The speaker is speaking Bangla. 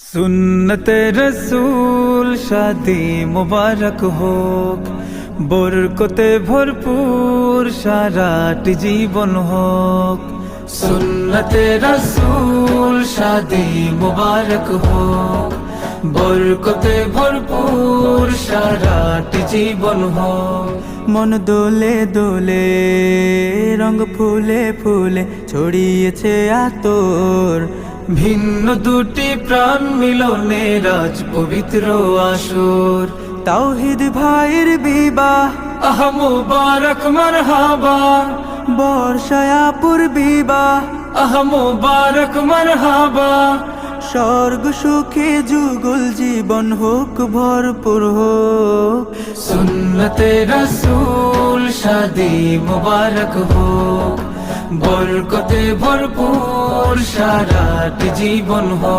সুন্নতে রসূল শাদি মুবারক হোক, বরকতে ভরপুর সারাটি জীবন হোক। সুন্নতে রসূল শাদি মুবারক হোক, বরকতে ভরপুর সারাটি জীবন হোক। মন দোলে দোলে, রঙ ফুলে ফুলে ছড়িয়েছে আতর, ভিন্ন দুটি প্রাণ মিলনে রাজ পবিত্র আসর। তাওহীদ ভাইয়ের বিবাহ আহ মুবারক মারহাবা, বর্ষায়াপুর বিবাহ আহ মুবারক মারহাবা। স্বর্গ সুখে যুগল জীবন হোক ভরপুর হোক। সুন্নতে রসূল শাদি মুবারক হোক, বরকতে ভরপুর সারাটি জীবন হোক।